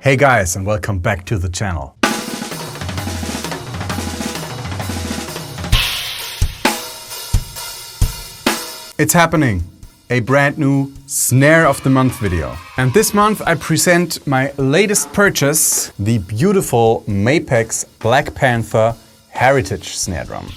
Hey guys, and welcome back to the channel. It's happening! A brand new Snare of the Month video. And this month I present my latest purchase, the beautiful Mapex Black Panther Heritage snare drum.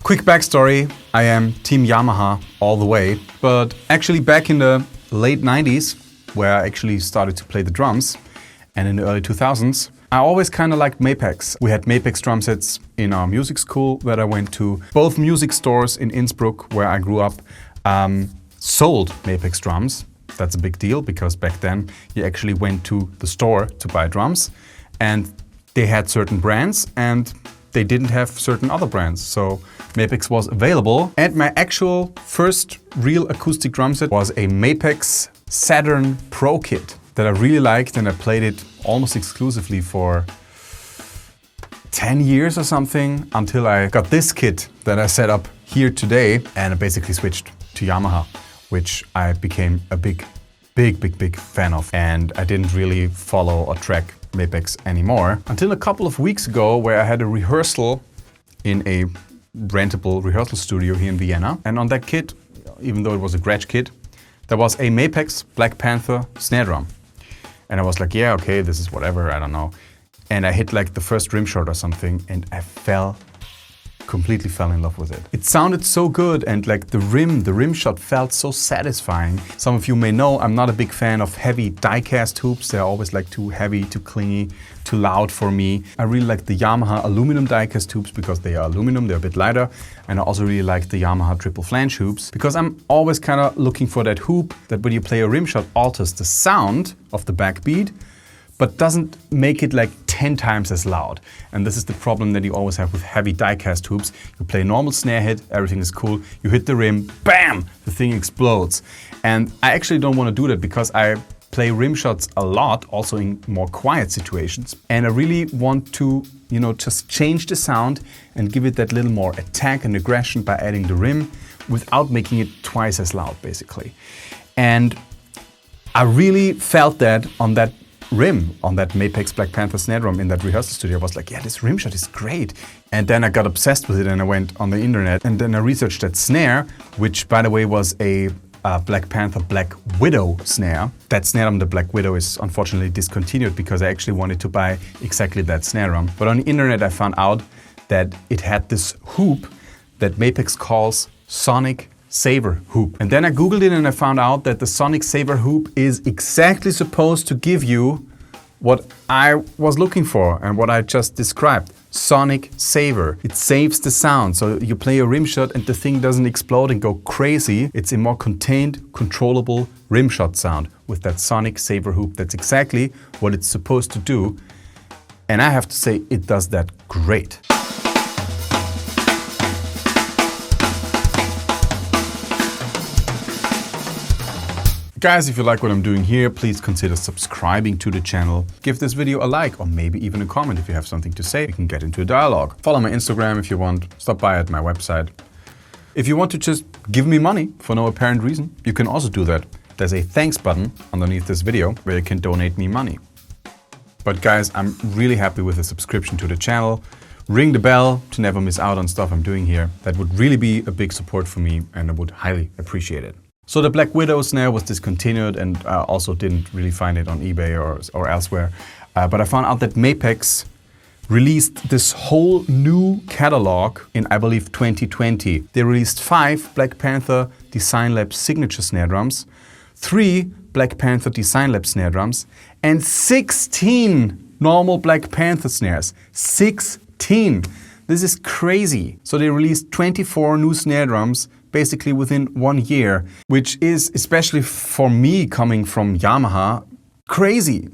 Quick backstory, I am Team Yamaha all the way, but actually back in the late 90s, where I actually started to play the drums, and in the early 2000s, I always kind of liked Mapex. We had Mapex drum sets in our music school that I went to. Both music stores in Innsbruck, where I grew up, sold Mapex drums. That's a big deal, because back then you actually went to the store to buy drums, and they had certain brands, and they didn't have certain other brands, so Mapex was available. And my actual first real acoustic drum set was a Mapex Saturn Pro kit that I really liked, and I played it almost exclusively for 10 years or something, until I got this kit that I set up here today, and I basically switched to Yamaha, which I became a big fan of, and I didn't really follow or track Mapex anymore until a couple of weeks ago, where I had a rehearsal in a rentable rehearsal studio here in Vienna. And on that kit, even though it was a garage kit, there was a Mapex Black Panther snare drum. And I was like, yeah, okay, this is whatever, I don't know. And I hit like the first rim shot or something, and I completely fell in love with it. It sounded so good, and like the rim shot felt so satisfying. Some of you may know I'm not a big fan of heavy die-cast hoops. They're always like too heavy, too clingy, too loud for me. I really like the Yamaha aluminum die-cast hoops because they are aluminum, they're a bit lighter. And I also really like the Yamaha triple flange hoops because I'm always kind of looking for that hoop that when you play a rim shot alters the sound of the backbeat, but doesn't make it like 10 times as loud. And this is the problem that you always have with heavy die-cast hoops. You play a normal snare hit, everything is cool, you hit the rim, bam, the thing explodes. And I actually don't want to do that because I play rim shots a lot, also in more quiet situations. And I really want to, just change the sound and give it that little more attack and aggression by adding the rim without making it twice as loud, basically. And I really felt that on that rim, on that Mapex Black Panther snare drum in that rehearsal studio. I was like, yeah, this rim shot is great. And then I got obsessed with it, and I went on the internet, and then I researched that snare, which by the way was a Black Panther Black Widow snare. That snare drum, the Black Widow, is unfortunately discontinued because I actually wanted to buy exactly that snare drum. But on the internet I found out that it had this hoop that Mapex calls Sonic Saver hoop. And then I googled it and I found out that the Sonic Saver hoop is exactly supposed to give you what I was looking for and what I just described. Sonic Saver. It saves the sound. So you play a rim shot and the thing doesn't explode and go crazy. It's a more contained, controllable rim shot sound with that Sonic Saver hoop. That's exactly what it's supposed to do. And I have to say, it does that great. Guys, if you like what I'm doing here, please consider subscribing to the channel. Give this video a like or maybe even a comment if you have something to say. We can get into a dialogue. Follow my Instagram if you want. Stop by at my website. If you want to just give me money for no apparent reason, you can also do that. There's a thanks button underneath this video where you can donate me money. But guys, I'm really happy with the subscription to the channel. Ring the bell to never miss out on stuff I'm doing here. That would really be a big support for me, and I would highly appreciate it. So the Black Widow snare was discontinued, and I also didn't really find it on eBay or elsewhere. But I found out that Mapex released this whole new catalog in, I believe, 2020. They released 5 Black Panther Design Lab signature snare drums, 3 Black Panther Design Lab snare drums, and 16 normal Black Panther snares. 16! This is crazy. So they released 24 new snare drums basically within 1 year, which is, especially for me coming from Yamaha, crazy.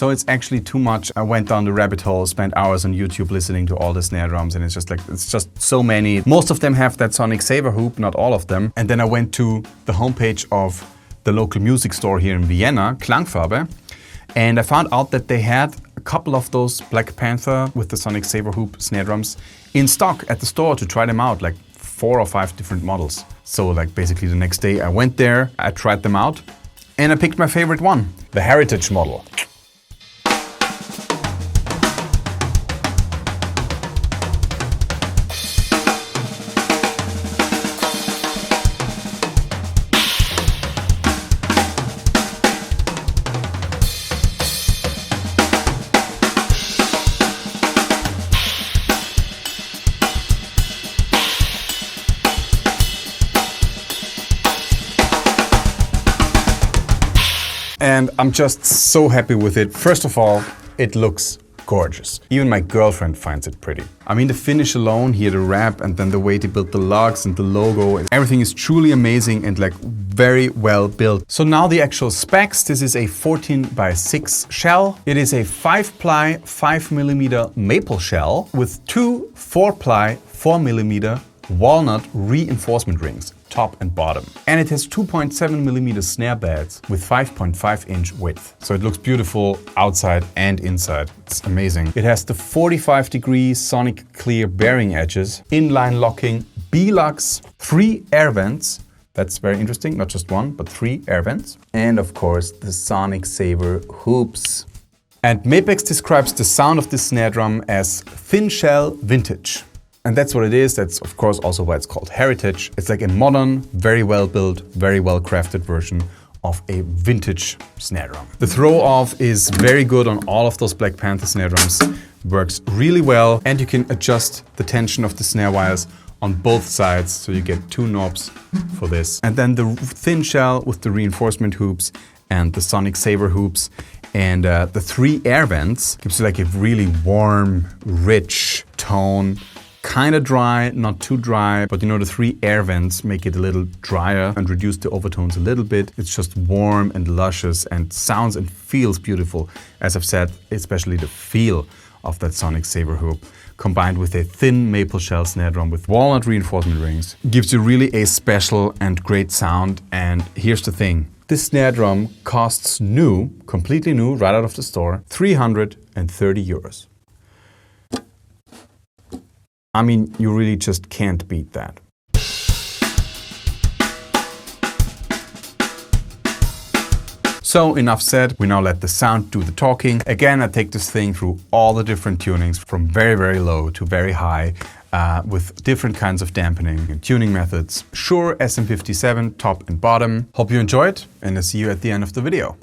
So it's actually too much. I went down the rabbit hole, spent hours on YouTube listening to all the snare drums, and it's just so many. Most of them have that sonic saver hoop, not all of them. And then I went to the homepage of the local music store here in Vienna, Klangfarbe, and I found out that they had a couple of those Black Panther with the sonic saver hoop snare drums in stock at the store to try them out, like 4 or 5 different models. So like basically the next day I went there, I tried them out, and I picked my favorite one, the Heritage model. And I'm just so happy with it. First of all, it looks gorgeous. Even my girlfriend finds it pretty. I mean, the finish alone here, the wrap, and then the way they built the lugs and the logo, everything is truly amazing and like very well built. So now the actual specs. This is a 14x6 shell. It is a 5-ply 5mm maple shell with 2 4-ply 4mm walnut reinforcement rings, top and bottom. And it has 2.7mm snare beds with 5.5-inch width. So it looks beautiful outside and inside. It's amazing. It has the 45-degree sonic clear bearing edges, inline locking, B-Lux, 3 air vents. That's very interesting, not just 1, but 3 air vents. And of course, the sonic saver hoops. And Mapex describes the sound of this snare drum as thin shell vintage. And that's what it is. That's of course also why it's called Heritage. It's like a modern, very well built, very well crafted version of a vintage snare drum. The throw off is very good on all of those Black Panther snare drums. Works really well, and you can adjust the tension of the snare wires on both sides, so you get 2 knobs for this. And then the thin shell with the reinforcement hoops and the sonic saver hoops and the 3 air vents gives you like a really warm, rich tone. Kind of dry, not too dry, but you know, the 3 air vents make it a little drier and reduce the overtones a little bit. It's just warm and luscious and sounds and feels beautiful. As I've said, especially the feel of that sonic saver hoop combined with a thin maple shell snare drum with walnut reinforcement rings gives you really a special and great sound. And here's the thing. This snare drum costs new, completely new, right out of the store, 330 euros. I mean, you really just can't beat that. So enough said, we now let the sound do the talking. Again, I take this thing through all the different tunings from very, very low to very high with different kinds of dampening and tuning methods. Shure SM57, top and bottom. Hope you enjoyed, and I'll see you at the end of the video.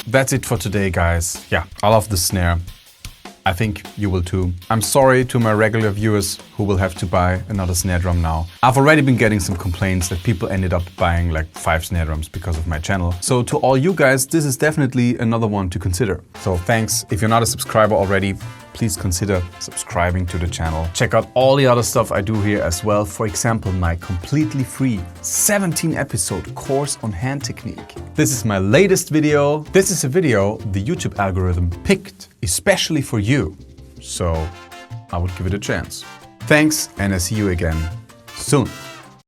that's it for today, guys. Yeah, I love the snare. I think you will too. I'm sorry to my regular viewers who will have to buy another snare drum now. I've already been getting some complaints that people ended up buying like 5 snare drums because of my channel. So to all you guys, this is definitely another one to consider. So thanks. If you're not a subscriber already, please consider subscribing to the channel. Check out all the other stuff I do here as well. For example, my completely free 17-episode course on hand technique. This is my latest video. This is a video the YouTube algorithm picked especially for you. So I would give it a chance. Thanks, and I see you again soon.